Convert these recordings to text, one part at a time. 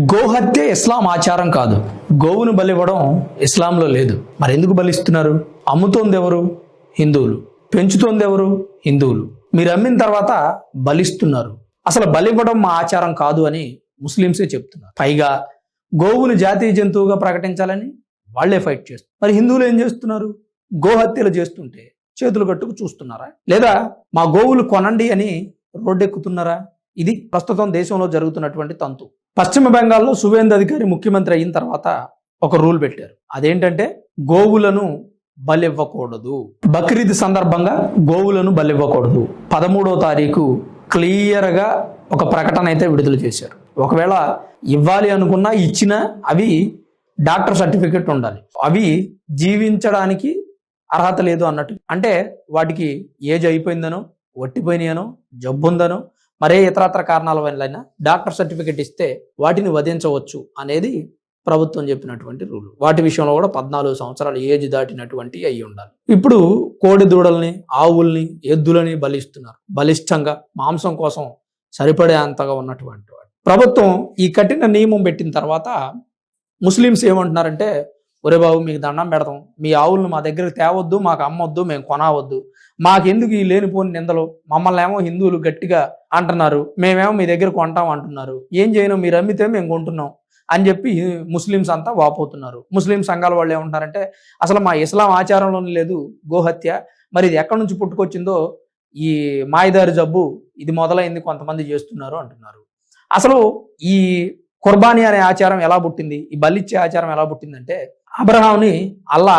గోహత్య ఇస్లాం ఆచారం కాదు. గోవును బలివ్వడం ఇస్లాంలో లేదు. మరి ఎందుకు బలిస్తున్నారు? అమ్ముతోంది ఎవరు? హిందువులు. పెంచుతోంది ఎవరు? హిందువులు. మీరు అమ్మిన తర్వాత బలిస్తున్నారు. అసలు బలివ్వడం మా ఆచారం కాదు అని ముస్లింసే చెప్తున్నారు. పైగా గోవును జాతీయ జంతువుగా ప్రకటించాలని వాళ్లే ఫైట్ చేస్తారు. మరి హిందువులు ఏం చేస్తున్నారు? గోహత్యలు చేస్తుంటే చేతులు కట్టుకు చూస్తున్నారా? లేదా మా గోవులు కొనండి అని రోడ్డెక్కుతున్నారా? ఇది ప్రస్తుతం దేశంలో జరుగుతున్నటువంటి తంతు. పశ్చిమ బెంగాల్లో సువేందు అధికారి ముఖ్యమంత్రి అయిన తర్వాత ఒక రూల్ పెట్టారు. అదేంటంటే గోవులను బలివ్వకూడదు. బక్రీద్ సందర్భంగా గోవులను బలివ్వకూడదు. 13వ తారీఖు క్లియర్గా ఒక ప్రకటన అయితే విడుదల చేశారు. ఒకవేళ ఇవ్వాలి అనుకున్నా ఇచ్చినా అవి డాక్టర్ సర్టిఫికెట్ ఉండాలి. అవి జీవించడానికి అర్హత లేదు అన్నట్టు. అంటే వాటికి ఏజ్ అయిపోయిందనో, వట్టిపోయినాయనో, జబ్బుందనో, మరే ఇతరత్ర కారణాల వల్లైనా డాక్టర్ సర్టిఫికెట్ ఇస్తే వాటిని వధించవచ్చు అనేది ప్రభుత్వం చెప్పినటువంటి రూల్. వాటి విషయంలో కూడా 14 సంవత్సరాలు ఏజ్ దాటినటువంటి అయి ఉండాలి. ఇప్పుడు కోడి దూడల్ని, ఆవుల్ని, ఎద్దులని బలిస్తున్నారు. బలిష్టంగా మాంసం కోసం సరిపడే అంతగా ఉన్నటువంటి వాడు. ప్రభుత్వం ఈ కఠిన నియమం పెట్టిన తర్వాత ముస్లిమ్స్ ఏమంటున్నారంటే, ఒరే బాబు మీకు దండం పెడతాం, మీ ఆవులను మా దగ్గరికి తేవద్దు, మాకు అమ్మొద్దు, మేము కొనవద్దు, మాకెందుకు ఈ లేనిపోని నిందలు, మమ్మల్ని ఏమో హిందువులు గట్టిగా అంటున్నారు, మేమేమో మీ దగ్గర కొంటాం అంటున్నారు, ఏం చేయను, మీరు అమ్మితే మేము కొంటున్నాం అని చెప్పి ముస్లిమ్స్ అంతా వాపోతున్నారు. ముస్లిం సంఘాల వాళ్ళు ఏమంటున్నారంటే, అసలు మా ఇస్లాం ఆచారంలోనే లేదు గోహత్య, మరి ఇది ఎక్కడి నుంచి పుట్టుకొచ్చిందో, ఈ మాయదారి జబ్బు ఇది మొదలైంది, కొంతమంది చేస్తున్నారు అంటున్నారు. అసలు ఈ కుర్బానీ అనే ఆచారం ఎలా పుట్టింది, ఈ బలిచ్చే ఆచారం ఎలా పుట్టిందంటే, అబ్రహాంని అల్లా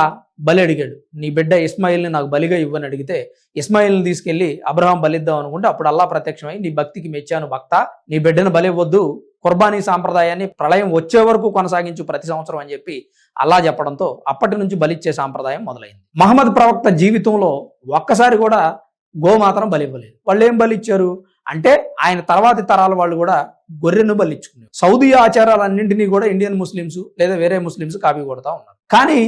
బలి అడిగాడు. నీ బిడ్డ ఇస్మాయిల్ని నాకు బలిగా ఇవ్వని అడిగితే, ఇస్మాయిల్ని తీసుకెళ్లి అబ్రహాం బలిద్దాం అనుకుంటే అప్పుడు అల్లా ప్రత్యక్షమై, నీ భక్తికి మెచ్చాను భక్త, నీ బిడ్డను బలివ్వద్దు, కుర్బానీ సాంప్రదాయాన్ని ప్రళయం వచ్చే వరకు కొనసాగించు ప్రతి సంవత్సరం అని చెప్పి అల్లా చెప్పడంతో అప్పటి నుంచి బలిచ్చే సాంప్రదాయం మొదలైంది. మహమ్మద్ ప్రవక్త జీవితంలో ఒక్కసారి కూడా గోమాతను బలివ్వలేదు. వాళ్ళు ఏం బలిచ్చారు అంటే, ఆయన తర్వాతి తరాల వాళ్ళు కూడా గొర్రెను బలిచ్చుకున్నారు. సౌదీ ఆచారాలన్నింటినీ కూడా ఇండియన్ ముస్లిమ్స్ లేదా వేరే ముస్లిమ్స్ కాపీ కొడతా ఉన్నారు. కానీ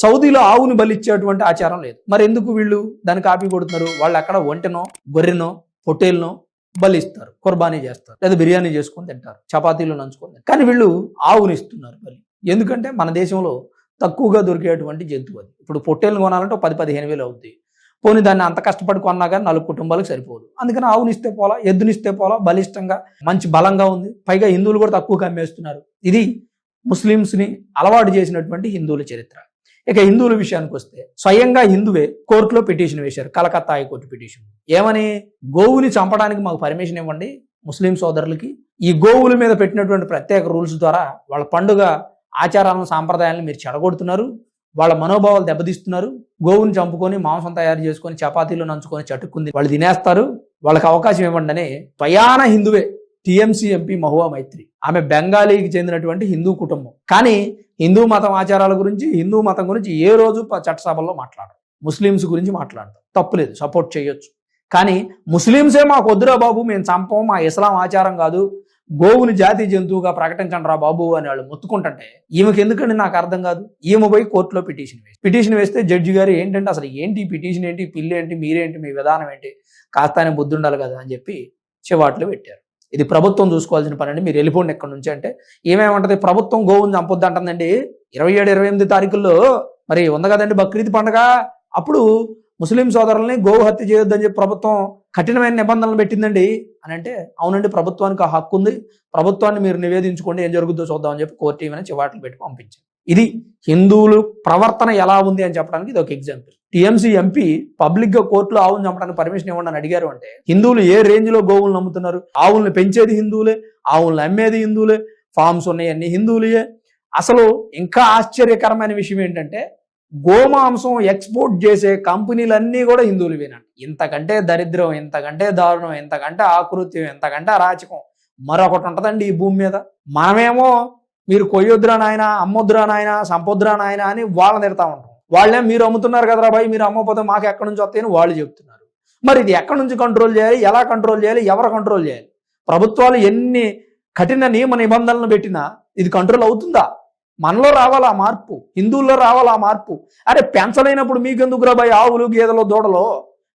సౌదీలో ఆవుని బలిచ్చేటువంటి ఆచారం లేదు. మరి ఎందుకు వీళ్ళు దాన్ని కాపీ కొడుతున్నారు? వాళ్ళు అక్కడ ఒంటెనో, గొర్రెనో, పొట్టేలునో బలిస్తారు, కుర్బానీ చేస్తారు, లేదా బిర్యానీ చేసుకొని తింటారు, చపాతీలు నంచుకొని తింటారు. కానీ వీళ్ళు ఆవుని ఇస్తున్నారు బలి. ఎందుకంటే మన దేశంలో తక్కువగా దొరికేటువంటి జంతువు అది. ఇప్పుడు పొట్టేలను కొనాలంటే 10-15 వేలు అవుద్ది. పోనీ దాన్ని అంత కష్టపడి కొన్నా కానీ 4 కుటుంబాలకు సరిపోదు. అందుకని ఆవునిస్తే పోలా, ఎద్దునిస్తే పోలా, బలిష్టంగా మంచి బలంగా ఉంది. పైగా హిందువులు కూడా తక్కువగా అమ్మేస్తున్నారు. ఇది ముస్లిమ్స్ని అలవాటు చేసినటువంటి హిందువుల చరిత్ర. ఇక హిందువుల విషయానికి వస్తే, స్వయంగా హిందువే కోర్టులో పిటిషన్ వేశారు, కలకత్తా హైకోర్టు పిటిషన్. ఏమని? గోవుని చంపడానికి మాకు పర్మిషన్ ఇవ్వండి ముస్లిం సోదరులకి. ఈ గోవుల మీద పెట్టినటువంటి ప్రత్యేక రూల్స్ ద్వారా వాళ్ళ పండుగ ఆచారాలను, సాంప్రదాయాలను మీరు చెడగొడుతున్నారు, వాళ్ళ మనోభావాలు దెబ్బతీస్తున్నారు. గోవుని చంపుకొని మాంసం తయారు చేసుకొని చపాతీలు నంచుకొని చటుక్కుంది వాళ్ళు తినేస్తారు, వాళ్ళకి అవకాశం ఇవ్వండి అని స్వయాన హిందువే టీఎంసీ ఎంపీ మహువా మైత్రి, ఆమె బెంగాలీకి చెందినటువంటి హిందూ కుటుంబం, కానీ హిందూ మతం ఆచారాల గురించి, హిందూ మతం గురించి ఏ రోజు చట్టసభల్లో మాట్లాడరు. ముస్లిమ్స్ గురించి మాట్లాడతారు, తప్పులేదు, సపోర్ట్ చేయొచ్చు. కానీ ముస్లిమ్సే మాకు వద్దురా బాబు, మేము చంపం, మా ఇస్లాం ఆచారం కాదు, గోవుని జాతీయ జంతువుగా ప్రకటించండి రా బాబు అని వాళ్ళు మొత్తుకుంటుంటే, ఈమెకి ఎందుకండి నాకు అర్థం కాదు. ఈమె పోయి కోర్టులో పిటిషన్ వేస్తే జడ్జి గారు ఏంటంటే, అసలు ఏంటి పిటిషన్ ఏంటి, పిల్లి ఏంటి, మీరేంటి, మీ విధానం ఏంటి, కాస్తానే బుద్ధి ఉండాలి కదా అని చెప్పి చివాట్లు పెట్టారు. ఇది ప్రభుత్వం చూసుకోవాల్సిన పని అండి, మీరు వెళ్ళిపోండి ఎక్కడి నుంచి అంటే, ఏమేమంటది, ప్రభుత్వం గోవుని చంపొద్దు అంటుందండి. 27-28 తారీఖుల్లో మరి ఉంది కదండి బక్రీద్ పండుగ, అప్పుడు ముస్లిం సోదరుల్ని గోవు హత్య చేయొద్దని చెప్పి ప్రభుత్వం కఠినమైన నిబంధనలు పెట్టిందండి అని అంటే, అవునండి ప్రభుత్వానికి ఆ హక్కు ఉంది, ప్రభుత్వాన్ని మీరు నివేదించుకోండి, ఏం జరుగుతుందో చూద్దామని చెప్పి కోర్టు ఏమైనా చివాట్లు పెట్టి పంపించారు. ఇది హిందువులు ప్రవర్తన ఎలా ఉంది అని చెప్పడానికి ఇది ఒక ఎగ్జాంపుల్. టీఎంసీ ఎంపీ పబ్లిక్ గా కోర్టులో ఆవును చంపడానికి పర్మిషన్ ఇవ్వండి అని అడిగారు అంటే, హిందువులు ఏ రేంజ్ లో గోవులను నమ్ముతున్నారు? ఆవుల్ని పెంచేది హిందువులే, ఆవుల్ని అమ్మేది హిందువులే, ఫార్మ్స్ ఉన్నాయి అన్ని హిందువులే. అసలు ఇంకా ఆశ్చర్యకరమైన విషయం ఏంటంటే, గోమాంసం ఎక్స్పోర్ట్ చేసే కంపెనీలన్నీ కూడా హిందువులవేనండి. ఇంతకంటే దరిద్రం, ఇంతకంటే దారుణం, ఇంతకంటే ఆకృత్యం, ఇంతకంటే అరాచకం మరొకటి ఉంటుందండి ఈ భూమి మీద. మనమేమో మీరు కొయ్యొద్దురా నాయన, అమ్మొద్దురా నాయన, సంపొద్దురా నాయన అని వాళ్ళని తిడతా ఉంటాం. వాళ్ళేం మీరు అమ్ముతున్నారు కదరా బాయ్, మీరు అమ్మకపోతే మాకు ఎక్కడి నుంచి వస్తాయని వాళ్ళు చెప్తున్నారు. మరి ఇది ఎక్కడి నుంచి కంట్రోల్ చేయాలి, ఎలా కంట్రోల్ చేయాలి, ఎవరు కంట్రోల్ చేయాలి? ప్రభుత్వాలు ఎన్ని కఠిన నియమ నిబంధనలు పెట్టినా ఇది కంట్రోల్ అవుతుందా? మనలో రావాలా మార్పు, హిందువుల్లో రావాలా మార్పు. అరే పెంచలేనప్పుడు మీకెందుకురా బాయ్ ఆవులు, గేదెలు, దూడలు?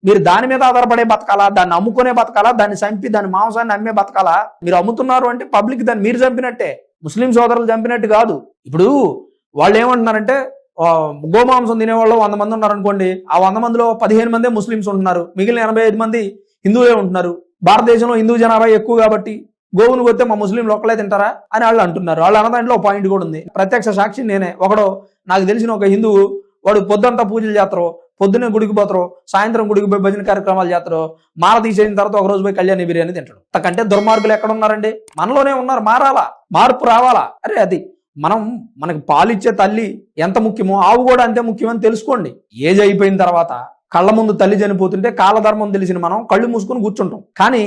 మీరు దాని మీద ఆధారపడే బతకాలా, దాన్ని అమ్ముకునే బతకాలా, దాన్ని చంపి దాని మాంసాన్ని అమ్మే బతకాలా? మీరు అమ్ముతున్నారు అంటే పబ్లిక్ దాన్ని మీరు చంపినట్టే. ముస్లిం సోదరులు చంపినట్టు కాదు. ఇప్పుడు వాళ్ళు ఏమంటున్నారంటే గోమాంసం తినేవాళ్ళు 100 మంది ఉన్నారనుకోండి, ఆ 100 మందిలో 15 మందే ముస్లిమ్స్ ఉంటున్నారు, మిగిలిన 85 మంది హిందువులే ఉంటున్నారు. భారతదేశంలో హిందూ జనాభా ఎక్కువ కాబట్టి గోవును కొడితే మా ముస్లింలు ఒక్కలే తింటారా అని వాళ్ళు అంటున్నారు. వాళ్ళు అన్న దాంట్లో పాయింట్ కూడా ఉంది. ప్రత్యక్ష సాక్షి నేనే. ఒకడు నాకు తెలిసిన ఒక హిందువు, వాడు పొద్దంతా పూజలు చేస్తారు, పొద్దున్నే గుడికి పోతారు, సాయంత్రం గుడికి పోయి భజన కార్యక్రమాలు చేస్తారు, మాల తీసేసిన తర్వాత ఒక రోజు పోయి కళ్యాణి బిర్యానీ తింటాడు. అంతకంటే దుర్మార్గులు ఎక్కడ ఉన్నారండి? మనలోనే ఉన్నారు. మారాలా, మార్పు రావాలా. అరే అది మనకి పాలిచ్చే తల్లి ఎంత ముఖ్యమో ఆవు కూడా అంతే ముఖ్యమని తెలుసుకోండి. ఏజ్ అయిపోయిన తర్వాత కళ్ళ ముందు తల్లి చనిపోతుంటే కాలధర్మం తెలిసిన మనం కళ్ళు మూసుకొని కూర్చుంటాం. కానీ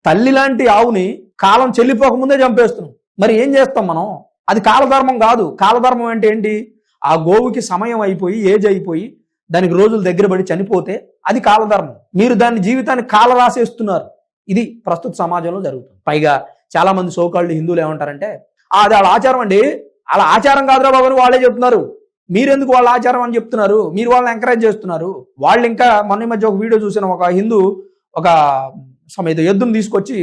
తల్లి లాంటి ఆవుని కాలం చెల్లిపోకముందే చంపేస్తున్నాం. మరి ఏం చేస్తాం మనం? అది కాలధర్మం కాదు. కాలధర్మం అంటే ఏంటి? ఆ గోవుకి సమయం అయిపోయి, ఏజ్ అయిపోయి, దానికి రోజులు దగ్గర పడి చనిపోతే అది కాలధర్మం. మీరు దాని జీవితాన్ని కాల రాసేస్తున్నారు. ఇది ప్రస్తుత సమాజంలో జరుగుతుంది. పైగా చాలా మంది సోకాళ్ళు హిందువులు ఏమంటారంటే అది వాళ్ళ ఆచారం అండి. వాళ్ళ ఆచారం కాదురా బాబు వాళ్ళే చెప్తున్నారు. మీరెందుకు వాళ్ళ ఆచారం అని చెప్తున్నారు? మీరు వాళ్ళని ఎంకరేజ్ చేస్తున్నారు. వాళ్ళు ఇంకా మొన్న మధ్య ఒక వీడియో చూసిన, ఒక హిందూ ఒక ఎద్దును తీసుకొచ్చి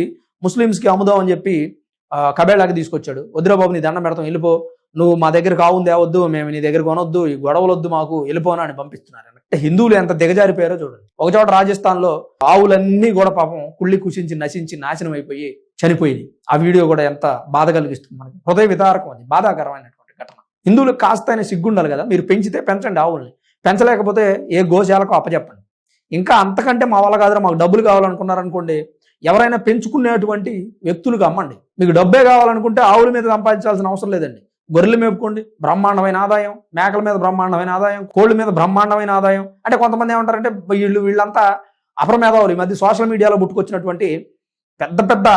ముస్లిమ్స్కి అమ్ముదాం అని చెప్పి కబేళాకి తీసుకొచ్చాడు. వద్దురా బాబు నీ దండం పెడతాం, వెళ్ళిపో, నువ్వు మా దగ్గర కావుంది వద్దు, మేము నీ దగ్గర కొనొద్దు, ఈ గొడవలు వద్దు మాకు, వెళ్ళిపోనా అని పంపిస్తున్నారు. అంటే హిందువులు ఎంత దిగజారిపోయారో చూడండి. ఒకచోట రాజస్థాన్లో ఆవులన్నీ కూడా పాపం కుళ్ళి కుషించి నశించి నాశనం అయిపోయి చనిపోయింది. ఆ వీడియో కూడా ఎంత బాధ కలిగిస్తుంది మనకి. హృదయ విదారకం, అది బాధాకరమైనటువంటి ఘటన. హిందువులకు కాస్త అయినా సిగ్గుండాలి కదా. మీరు పెంచితే పెంచండి ఆవుల్ని, పెంచలేకపోతే ఏ గోశాలకు అప్పచెప్పండి. ఇంకా అంతకంటే మా వల్ల కాదురా, మాకు డబ్బులు కావాలనుకున్నారనుకోండి, ఎవరైనా పెంచుకునేటువంటి వ్యక్తులకు అమ్మండి. మీకు డబ్బే కావాలనుకుంటే ఆవుల మీద సంపాదించాల్సిన అవసరం లేదండి. గొర్రెలు మేపుకోండి, బ్రహ్మాండమైన ఆదాయం. మేకల మీద బ్రహ్మాండమైన ఆదాయం. కోళ్ళ మీద బ్రహ్మాండమైన ఆదాయం. అంటే కొంతమంది ఏమంటారంటే వీళ్ళంతా అపరమేధావులు. ఈ మధ్య సోషల్ మీడియాలో పుట్టుకొచ్చినటువంటి పెద్ద పెద్ద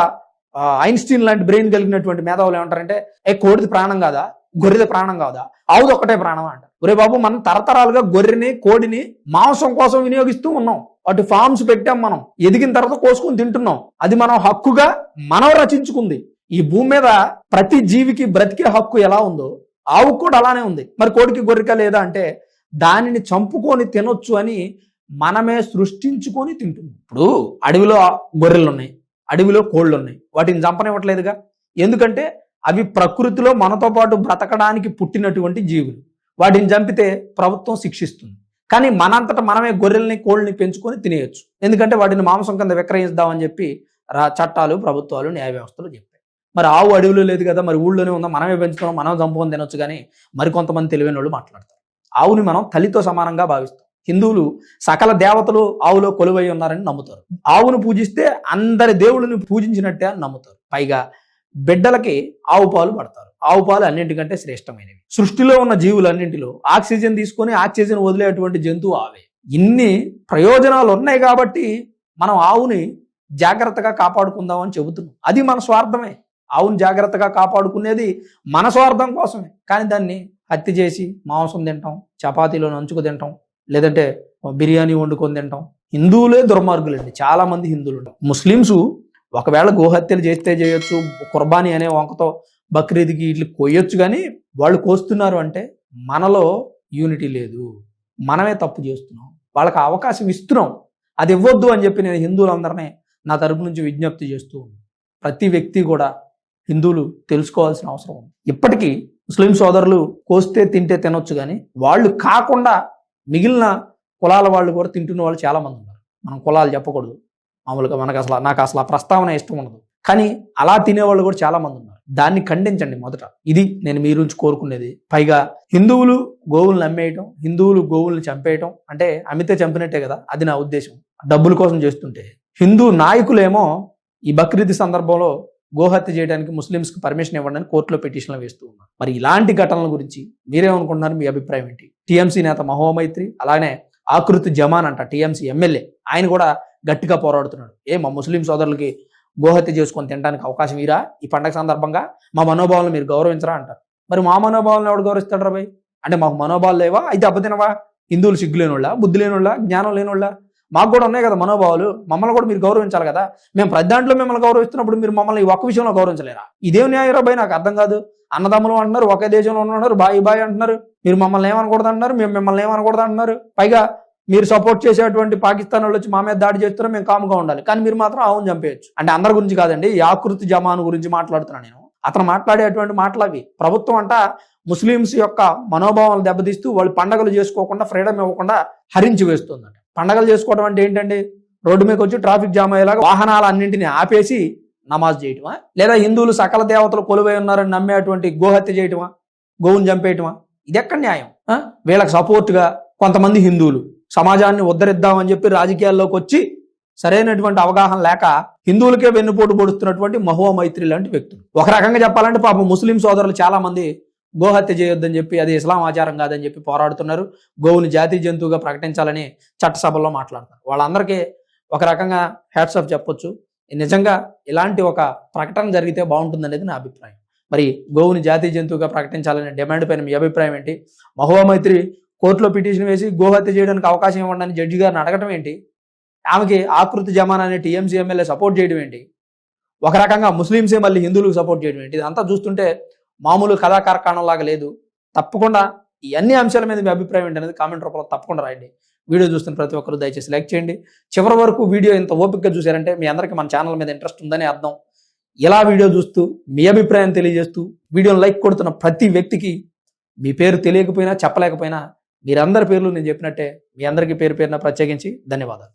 ఐన్స్టీన్ లాంటి బ్రెయిన్ కలిగినటువంటి మేధావులు ఏమంటారంటే కోడిది ప్రాణం కాదా, గొర్రెది ప్రాణం కాదా, ఆవుది ఒక్కటే ప్రాణం అంట. ఒరే బాబు, మనం తరతరాలుగా గొర్రెని కోడిని మాంసం కోసం వినియోగిస్తూ ఉన్నాం. వాటి ఫార్మ్స్ పెట్టాం, మనం ఎదిగిన తర్వాత కోసుకుని తింటున్నాం. అది మనం హక్కుగా మనం రచించుకుంది. ఈ భూమి మీద ప్రతి జీవికి బ్రతికే హక్కు ఎలా ఉందో ఆవు కూడా అలానే ఉంది. మరి కోడికి గొర్రెక లేదా అంటే దానిని చంపుకొని తినొచ్చు అని మనమే సృష్టించుకొని తింటున్నాం. ఇప్పుడు అడవిలో గొర్రెలు ఉన్నాయి, అడవిలో కోళ్ళు ఉన్నాయి, వాటిని చంపనివ్వట్లేదుగా. ఎందుకంటే అవి ప్రకృతిలో మనతో పాటు బ్రతకడానికి పుట్టినటువంటి జీవులు. వాటిని చంపితే ప్రభుత్వం శిక్షిస్తుంది. కానీ మనంతటా మనమే గొర్రెల్ని కోళ్ళని పెంచుకొని తినేయచ్చు. ఎందుకంటే వాటిని మాంసం కింద విక్రయిద్దామని చెప్పి చట్టాలు, ప్రభుత్వాలు, న్యాయ వ్యవస్థలు చెప్పాయి. మరి ఆవు అడవిలో లేదు కదా, మరి ఊళ్ళోనే ఉందా, మనమే పెంచుతున్నాం, మనం చంపుకొని తినొచ్చు. కానీ మరికొంతమంది తెలివైన వాళ్ళు మాట్లాడతారు. ఆవుని మనం తల్లితో సమానంగా భావిస్తాం. హిందువులు సకల దేవతలు ఆవులో కొలువై ఉన్నారని నమ్ముతారు. ఆవును పూజిస్తే అందరి దేవుళ్ళని పూజించినట్టే అని నమ్ముతారు. పైగా బిడ్డలకి ఆవు పాలు పడతారు. ఆవు పాలు అన్నింటికంటే శ్రేష్టమైనవి. సృష్టిలో ఉన్న జీవులన్నింటిలో ఆక్సిజన్ తీసుకొని ఆక్సిజన్ వదిలేటువంటి జంతువు ఆవే. ఇన్ని ప్రయోజనాలు ఉన్నాయి కాబట్టి మనం ఆవుని జాగ్రత్తగా కాపాడుకుందాం అని చెబుతున్నాం. అది మన స్వార్థమే. ఆవుని జాగ్రత్తగా కాపాడుకునేది మన స్వార్థం కోసమే. కానీ దాన్ని హత్య చేసి మాంసం తింటాం, చపాతీలో నంచుకు తింటాం, లేదంటే బిర్యానీ వండుకొని తింటాం. హిందువులే దుర్మార్గులండి. చాలా మంది హిందువులు ఉంటారు. ముస్లిమ్స్ ఒకవేళ గోహత్యలు చేస్తే చేయొచ్చు, కుర్బానీ అనే వంకతో బక్రీద్కి ఇట్లా కోయొచ్చు. కానీ వాళ్ళు కోస్తున్నారు అంటే మనలో యూనిటీ లేదు, మనమే తప్పు చేస్తున్నాం, వాళ్ళకి అవకాశం ఇస్తున్నాం. అది ఇవ్వద్దు అని చెప్పి నేను హిందువులందరినీ నా తరపు నుంచి విజ్ఞప్తి చేస్తూ ఉన్నాను. ప్రతి వ్యక్తి కూడా హిందువులు తెలుసుకోవాల్సిన అవసరం ఉంది. ఇప్పటికీ ముస్లిం సోదరులు కోస్తే తింటే తినొచ్చు, కానీ వాళ్ళు కాకుండా మిగిలిన కులాల వాళ్ళు కూడా తింటున్న వాళ్ళు చాలా మంది ఉన్నారు. మనం కులాలు చెప్పకూడదు మామూలుగా, నాకు అసలు ఆ ప్రస్తావన ఇష్టం ఉండదు. కానీ అలా తినేవాళ్ళు కూడా చాలా మంది ఉన్నారు. దాన్ని ఖండించండి మొదట. ఇది నేను మీ నుంచి కోరుకునేది. పైగా హిందువులు గోవులను అమ్మేయటం, హిందువులు గోవుల్ని చంపేయటం అంటే అమితే చంపినట్టే కదా. అది నా ఉద్దేశం. డబ్బుల కోసం చేస్తుంటే హిందూ నాయకులేమో ఈ బక్రీద్ సందర్భంలో గోహత్య చేయడానికి ముస్లింస్కి పర్మిషన్ ఇవ్వండి కోర్టులో పిటిషన్లు వేస్తూ ఉన్నారు. మరి ఇలాంటి ఘటనల గురించి మీరేమనుకుంటున్నారు? మీ అభిప్రాయం ఏంటి? టీఎంసీ నేత మహోమైత్రి, అలానే ఆకృతి జమాన్ అంట టీఎంసీ ఎమ్మెల్యే, ఆయన కూడా గట్టిగా పోరాడుతున్నాడు. మా ముస్లిం సోదరులకి గోహత్య చేసుకొని తినడానికి అవకాశం ఇరా, ఈ పండగ సందర్భంగా మా మనోభావాలను మీరు గౌరవించరా అంటారు. మరి మా మనోభావాలను ఎవడు గౌరవిస్తాడు రా భయ్? అంటే మాకు మనోభావాలు లేవా? అయితే అబ్బతినవా? హిందువులు సిగ్గు లేనోళ్ళ, బుద్ధి లేనోళ్ళ, జ్ఞానం లేనోళ్ళ? మాకు కూడా ఉన్నాయి కదా మనోభావాలు, మమ్మల్ని కూడా మీరు గౌరవించాలి కదా. మేము ప్రతి దాంట్లో మిమ్మల్ని గౌరవిస్తున్నప్పుడు మీరు మమ్మల్ని ఒక్క విషయంలో గౌరవించలేరా? ఇదేం న్యాయం భయ్? నాకు అర్థం కాదు. అన్నదమ్ములు అంటున్నారు, ఒకే దేశంలో ఉన్నారు, బాయి బాయి అంటున్నారు, మీరు మమ్మల్ని ఏమనకూడదు అంటున్నారు, మేము మిమ్మల్ని ఏమనకూడదు అంటున్నారు. పైగా మీరు సపోర్ట్ చేసేటువంటి పాకిస్తాన్ వాళ్ళు వచ్చి మా మీద దాడి చేస్తున్నారు, మేము కాముగా ఉండాలి, కానీ మీరు మాత్రం ఆవును చంపేయచ్చు. అంటే అందరి గురించి కాదండి, ఈ ఆకృతి జమాను గురించి మాట్లాడుతున్నాను నేను. అతను మాట్లాడేటువంటి మాటలు అవి. ప్రభుత్వం అంట ముస్లిమ్స్ యొక్క మనోభావాలు దెబ్బతీస్తూ వాళ్ళు పండగలు చేసుకోకుండా ఫ్రీడమ్ ఇవ్వకుండా హరించి వేస్తుందట. పండగలు చేసుకోవడం అంటే ఏంటండి? రోడ్డు మీదకి వచ్చి ట్రాఫిక్ జామ్ అయ్యేలాగా వాహనాలన్నింటినీ ఆపేసి నమాజ్ చేయటమా? లేదా హిందువులు సకల దేవతలు కొలువై ఉన్నారని నమ్మేటువంటి గోహత్య చేయటమా? గోవును చంపేయటమా? ఇది ఎక్కడ న్యాయం? వీళ్ళకి సపోర్ట్గా కొంతమంది హిందువులు సమాజాన్ని ఉద్ధరిద్దామని చెప్పి రాజకీయాల్లోకి వచ్చి సరైనటువంటి అవగాహన లేక హిందువులకే వెన్నుపోటు పొడుస్తున్నటువంటి మహువా మైత్రి లాంటి వ్యక్తులు. ఒక రకంగా చెప్పాలంటే పాపం ముస్లిం సోదరులు చాలా మంది గోహత్య చేయొద్దని చెప్పి, అది ఇస్లాం ఆచారం కాదని చెప్పి పోరాడుతున్నారు. గోవుని జాతీయ జంతువుగా ప్రకటించాలని చట్టసభల్లో మాట్లాడుతున్నారు. వాళ్ళందరికీ ఒక రకంగా హ్యాట్స్ ఆఫ్ చెప్పొచ్చు. నిజంగా ఇలాంటి ఒక ప్రకటన జరిగితే బాగుంటుందనేది నా అభిప్రాయం. మరి గోవుని జాతీయ జంతువుగా ప్రకటించాలనే డిమాండ్ పైన మీ అభిప్రాయం ఏంటి? మహువా మైత్రి కోర్టులో పిటిషన్ వేసి గోహత్య చేయడానికి అవకాశం ఇవ్వండి అని జడ్జి గారిని అడగటం ఏంటి? ఆమెకి ఆకృతి జమాన్ అనే టీఎంసీ ఎమ్మెల్యే సపోర్ట్ చేయడం ఏంటి? ఒక రకంగా ముస్లింసే మళ్ళీ హిందువులకు సపోర్ట్ చేయడం ఏంటి? ఇదంతా చూస్తుంటే మామూలు కళాకారకాణం లాగా లేదు. తప్పకుండా ఈ అన్ని అంశాల మీద మీ అభిప్రాయం ఏంటనేది కామెంట్ రూపంలో తప్పకుండా రాయండి. వీడియో చూస్తున్న ప్రతి ఒక్కరు దయచేసి లైక్ చేయండి. చివరి వరకు వీడియో ఇంత ఓపికగా చూశారంటే మీ అందరికీ మన ఛానల్ మీద ఇంట్రెస్ట్ ఉందని అర్థం. ఇలా వీడియో చూస్తూ మీ అభిప్రాయం తెలియజేస్తూ వీడియోని లైక్ కొడుతున్న ప్రతి వ్యక్తికి మీ పేరు తెలియకపోయినా చెప్పలేకపోయినా మీరందరి పేర్లు నేను చెప్పినట్టే మీ అందరికీ పేరు పేరున ప్రత్యేకించి ధన్యవాదాలు.